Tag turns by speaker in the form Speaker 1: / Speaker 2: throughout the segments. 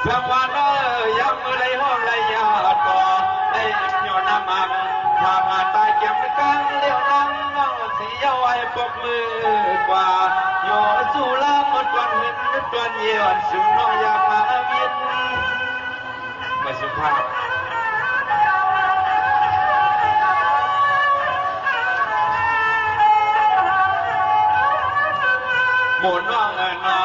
Speaker 1: สังวานยังมือไรห้อมไรยาต่อได้ย้อนน้ำมันทำงานตายเก็บกันเลี้ยวนั่งน้องเสียไว้ปกมือกว่าโยสู่ลาหมดวันเห็นจวนเยี่ยนสูงน้องอยากมาบินไม่สุภาพหมุนน้องนา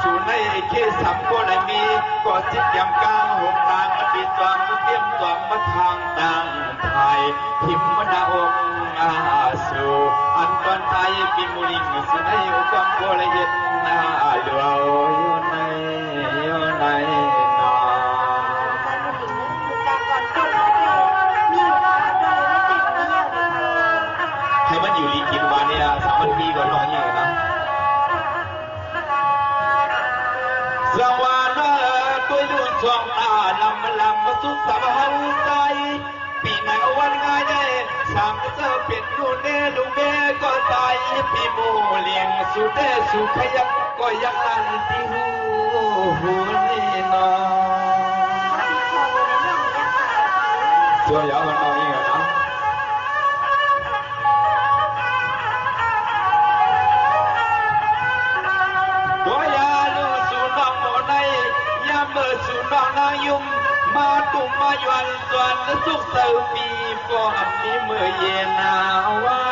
Speaker 1: สู่ในเขตสัมโพธิมีก็จิตยำกลางหงทางอดีตตัวเตรียมตัวมาทางดังไทยทิมมนาองอาสูอันตอนไทยปีมุลิงสุนัยอุกมโพธิเย็นนาเหลืออยู่ในนอให้มันอยู่ลีกินวันนี้สามวันปีก่อนน้อยอย่างนะสวรรค์ตัวดูช่วงตาลำมาสุดสะพานใจปีไหนวันง่ายได้สามเจอเป็นดูเน่ดูเม่ก็ตายปีโมเลี้ยงสุดเด้สุขยักก็ยังลันที่หูนี่นอตัวยาวมันน้อยอย่างนะตัวยาลูสู่น้องโมในยามเมื่อสู่น้องนางยุ่มมาตุ่มมาหย่อนส่วนสุขเสาปีฟอนนี้เมื่อเย็นหนาวไว้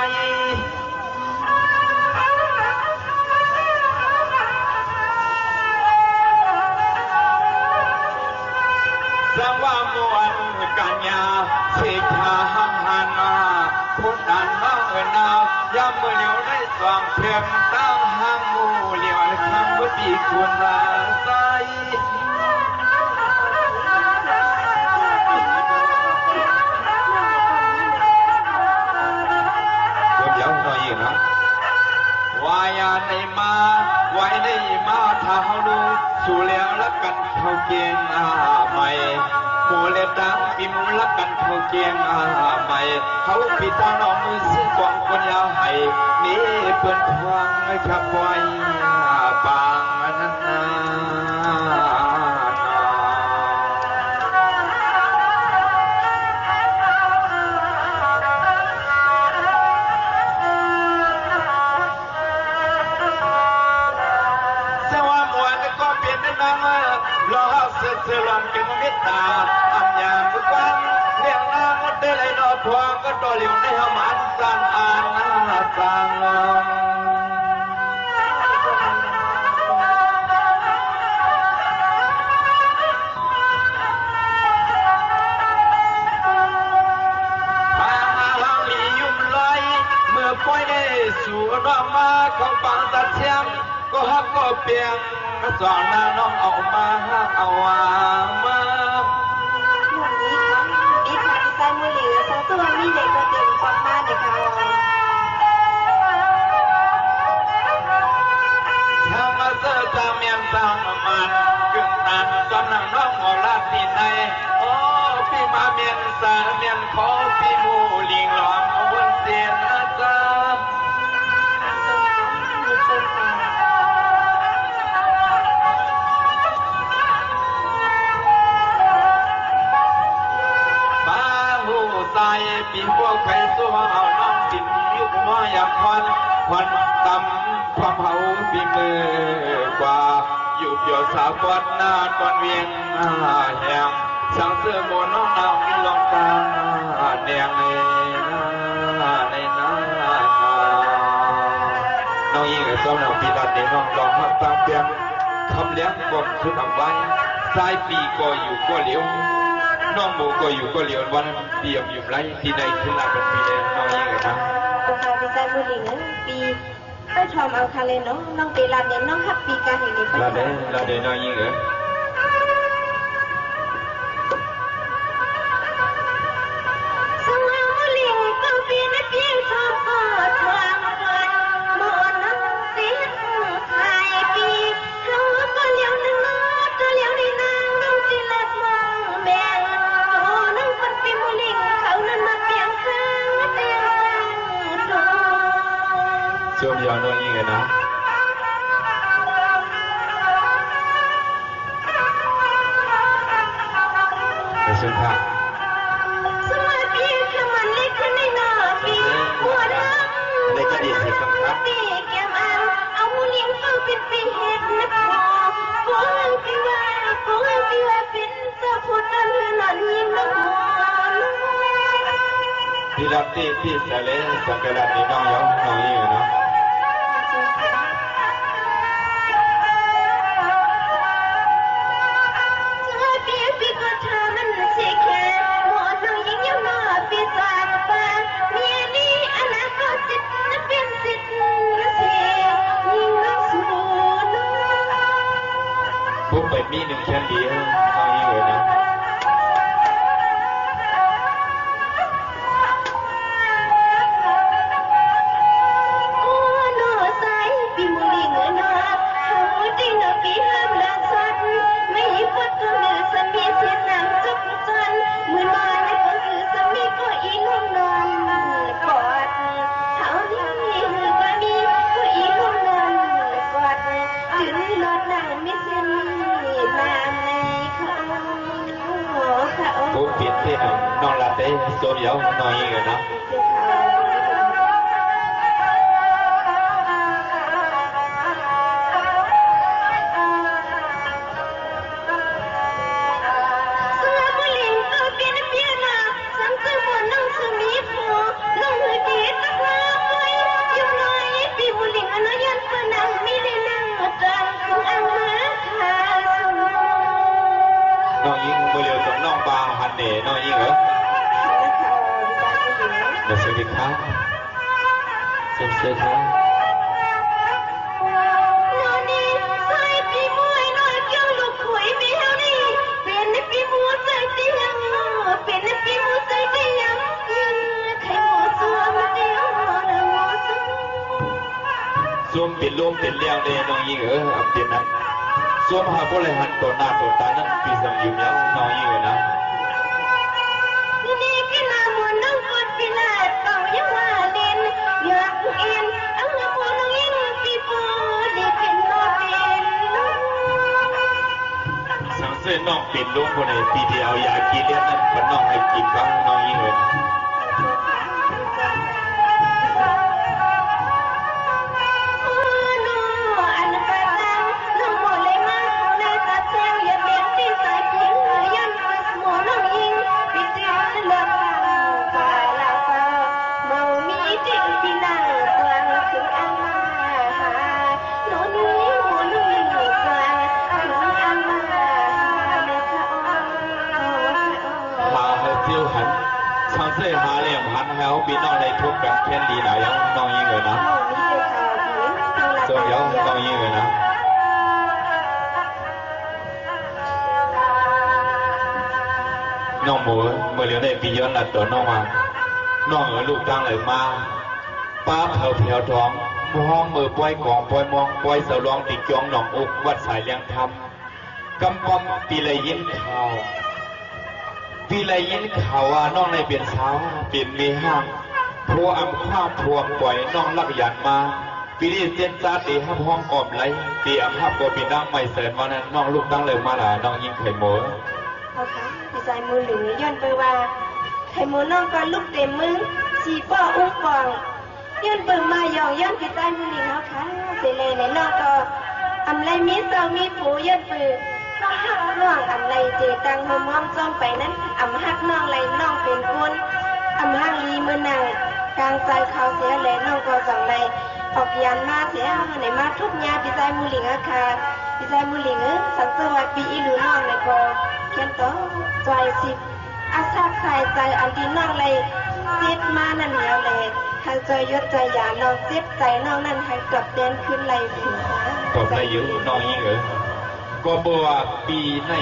Speaker 1: สังว่ามวนกัญญาเสกชาหังหันมาพุทธันมาเนายามเมื่อเหลียวในสว่างเพียงตั้งห้างมูเหลียวคำว่าปีคุณราใสวายาในมาไว้ในมาถ้าเขาดูสู่แล้วรักกันเขาเกียงใหม่หมู่เล็บดังปีมูรักกันเขาเกียงใหม่เขาปีตาหนอมือสิ้นกองคนยาวให้นี่เปิ่นทวงขับไว้ปางนั้นรอเสือเสือลำเป็นมิตรตาอันยามบุกวันเลี้ยงนางได้เลยนอพวงก็ตัวเหลียวในหมันสันอ่านสังพามาลังมียุ่มลอยเมื่อปล่อยได้สู่นอกมาของปังตัดเชียงก็ฮักก็เปียงสอนนางน้องเอามาเอามา
Speaker 2: อีกค่ะที่ใส่มือเหลือสองตัวมีเด็กก็เต็มปากมาเด็กค่ะ
Speaker 1: ทางมาเสือจาเมียนตางมันกึ่งตันตอนนางน้องหมอลาตีในโอ้พี่มาเมียนสาเมียนขอพี่มูลิงหลอมเอาบนเสียนนะจ๊ะใจปีพวกใครตัวเอาน้องจินยุบมาอยากควันตำความเผาปีมือกว่าอยู่เกี่ยวสาวกอดหน้าตอนเวียงแหงสังเสือโมน้องนาวมีลองตาแดงในน้องยิงกับเจ้าหน้าปีรัดในน้องลองมาตามเพียงคำเลี้ยงกดชุดเอาไว้สายปีก็อยู่ก็เหลียวน้องโมก็อยู่ก็เหลียววันเตรียมอยู่ไรที่ในขึ้นลาเป็นปีแดงน้องยังไงนะ
Speaker 2: ตัวค่ะที่ใส่มือเหลือปีก็ชอมเอาคาเลน้องปีลาเด่นน้องฮับปีการเห็นนี้
Speaker 1: ลาเด่นน้องยังไง
Speaker 2: สว่างมือเหลือก็ปีนัดเพียงชอบก็ทวงหมดน้ำเสียไทยปีเขาก็เหลียวนึงก็เหลียวในนางน้องจีเล็บมองแม่น้องคนปีมือเหลือเขานั้นมาเปลี่ยนข้างเตียง
Speaker 1: ช่วงยาวน้อยยิ่งไงนะ เชิญค่ะ
Speaker 2: สมัยพี่ขมันเล็กขึ้นในหน้าพี่หัวดำ
Speaker 1: อะไรก็ดีสิครับครับ
Speaker 2: พี่แก้มอังเอาเลี้ยงเฝ้าเป็นปีเห็ดนะพอโอ้ยพี่ว่าเป็นเจ้าพุทธนั่นนั่นยิ่งละหอน
Speaker 1: ที่รับที่สะเลสังกัดนี้น้องเยอะน้องยิ่งเนาะ
Speaker 2: พี่ก็เธอมันเสียแค่หมดน้องยิ่งยังมาพี่สางฟ้าเมียนี้อนาคตสิทธิ์นั้นเป็นสิทธิ์เสียยิ่งรักสูญ
Speaker 1: ปุ๊บไปมีหนึ่งแค่เดียวน้องยิ่งเลยนะ
Speaker 2: โอ้หน่อใสปีมุลิงหน่อเขาจริงหน่อปีห้ามละสันไม่พดก็เหลือสามีเสียน้ำจุกจันมือนอนไม่ก็คือสามีก็อีลุ่มนอนกอดเขาที่มือก็มีก็อีลุ่มนอนกอดถึงรถนั่งไม่สิ้นน้ำในเขา
Speaker 1: ปุ๊บเปลี่ยนที่น้องลาเต้โซมเยอะน้องยิ่งเลยนะ น้องยิ่งมือเร็วตรงน้องบาหันเน่น้องยิ่งเหรอเดี๋ยวสวัสดีครับเซ็นเซ็นครับซูมปิดลมปิดเลี้ยวเน่น้องยิ่งเหรอเอาเปลี่ยนนั้นซูมหาพวกอะไรหันตัวหน้าตัวตานั่นปีสังอยู่แล้วน้องยิ่งเหรอนะ
Speaker 2: นี่ก็นามวนน้องกดพิลาดเป่ายังว่าเล่นอยากเอ็นเอาเงินพอน้องยิ่งปีโป้ดีเป็นนอเป็น
Speaker 1: สังเสริญน้องปิดลมคนไหนปีเดียวยากินเลี้ยงนั่นเป็นน้องให้กินบ้างน้องยิ่งเหรอ
Speaker 2: โอ้โน่อันกระตังน้องหมดเลยมาในตาเซลอย่าเลี้ยงที่สายพิงยันมาสมองน้องยิ่งปีเดียวเลิกทางฝ่ายเราเฝ้าเมามีจิตพี่นั่งกลางถึงอังมาหาโน่นนี่โน่นนี่กลางถึงอังมาหาแม่ข้าอ้อ
Speaker 1: หาเฮเจียวหันช่างเส้หาเหลี่ยมหันแถวปีน้องได้ทุบกันแค่ดีหน่อยยังน้องยิ่งเลยนะโซเดียวน้องยิ่งเลยนะน้องหมูเมื่อเลี้ยวได้ปีย้อนหลัดตัวน้องมาน้องเอ๋ลูกตั้งเลยมาป้าเผาเผียวท้องห้องมือปล่อยกองปล่อยมองปล่อยเสาลองติดจองหนองอกวัดสายเลี้ยงธรรมกำปอมปีเลยยินข่าวปีเลยยินข่าวว่าน้องในเปลี่ยนสาวเปลี่ยนมีห้างพัวอำข้าวพวงปล่อยน้องลักยันมาปีนี้เส้นซาตีห้าห้องกอมไหลตีอำภาพโกปีนั่งไม่เสริญวันนั้นน้องลูกตั้งเลยมาหล่ะน้องยิงไข่หมู
Speaker 2: เขาค่ะพี่ชายมือหรือย้อนไปว่าไข่หมูน้องก็ลูกเต็มมือสีป้ออุ้งปองย้อนเบิ่งมาหยองย้อนพี่ชายมือหลิงเขาค่ะเสเลยในน้องก็อำไรมีเสามีผูย้อนปืนน้องหักน้องอำไรเจตังหอมห้อมจ้องไปนั้นอำหักน้องไรน้องเป็นคนอำหักลีมือนางกลางใจเขาเสียแหลน้องก็สั่งไรออกยันมาเสียในมาทุกยาพี่ชายมือหลิงอะค่ะพี่ชายมือหลิงสังเสวัสปีอีหลูน้องในกอเขียนต่อใจสิบอาซาใครใจอันที่น้องเลยเจ็ดมานั่นแล้วเลยทางใจยศใจหยาน้องเจ็บใจน้องนั่นให้กลับเดินขึ้นไหลผิว
Speaker 1: ก็ได้อยู่น้องยิ่งเอ๋ก็บัวปีใน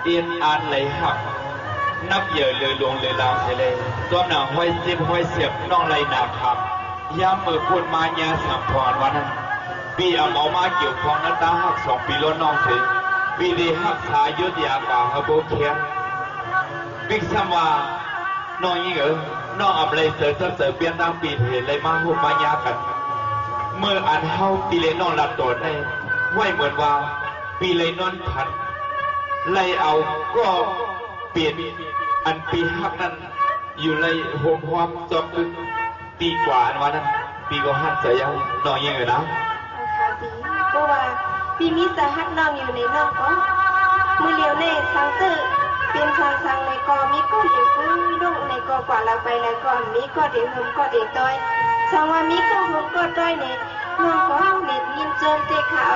Speaker 1: เอียนอ่านไหลหักนับเยอะเลยลวงเลยลาวเสเลยตัวหนังห้อยซิบห้อยเสียบน้องไหลหนาคำย้ำมือพูดมาญาสัมพรวันนั้นปีเอาหมอมาเกี่ยวของนั้นตาหัก2 ปีล้นน้องสิปีดีหักษายุทธยากาฮะโบเคียนบิ๊กซัมว่าน้องยิ่งเอ๋น้องอับเลยเสือเสือเปลี่ยนตามปีเห็นเลยมาหูมายากันเมื่ออันเฮาปีเลยน้องลัดตัวได้ไว้เหมือนว่าปีเลยนอนผัดไล่เอาก็ เปลี่ยนอันปีฮักนั้นอยู่ในห่วงความจอมอึกปีกว่าอันวันนั้นปีก็หันใจยังน้อยยังไงนะ
Speaker 2: ค่ะปีเพราะว่าปีมีสาหัสน้องอยู่ในน้องก็มือเลียวในสังเตอร์เป็นสังในกอมีก็เดี๋ยวก็ลงในกอกว่าเราไปแล้วก็มีก็เดี๋ยวหมก็เดี๋ยวต้อยสังว่ามีก็หมก็ต้อยเนี่ยน้องก็เน็ตยินโจมเตะขา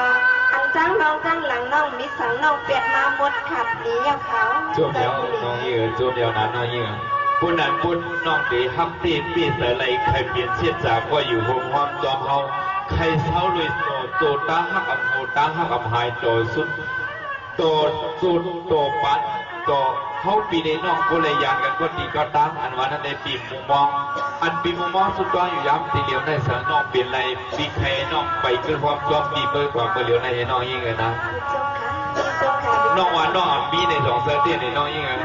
Speaker 2: อันจ้างน้องจ้างหลังน้องมีสังน้องเปียดมาหมดขัดดีอย่างเขา
Speaker 1: โจมเดียวน้องยังโจมเดียวนั้นน้องยังปุ่นนั้นปุ่นน้องดีฮับตีปีเสยไรใครเปลี่ยนเสียจากว่าอยู่ห่วงความจอมเฮาใครเศร้าเลยโตตาหักกับโตตาหักกับหายโตสุดโตสุดโตปัดโตเขาปีในน้องก็เลยยานกันก็ดีก็ตั้งอันวันนั้นในปีมุมมองอันปีมุมมองสุดตัวอยู่ย้ำตีเหลียวในสารน้องเปลี่ยนไรปีใครน้องไปขึ้นความจอมปีเบอร์กว่าเบอร์เหลียวในน้องยิ่งเลยนะน้องว่าน้องมีในสองเสื้อเตี้ยในน้องยิ่งเลย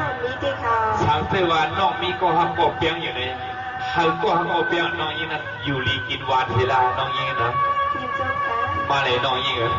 Speaker 1: สามเสื้อวานน้องมีก็หักก็เปียงอยู่ในหักก็หักก็เปียงน้องยิ่งนั้นอยู่ลีกินวานเวลาน้องยิ่งนะมาเลยน้องยิ่งเลย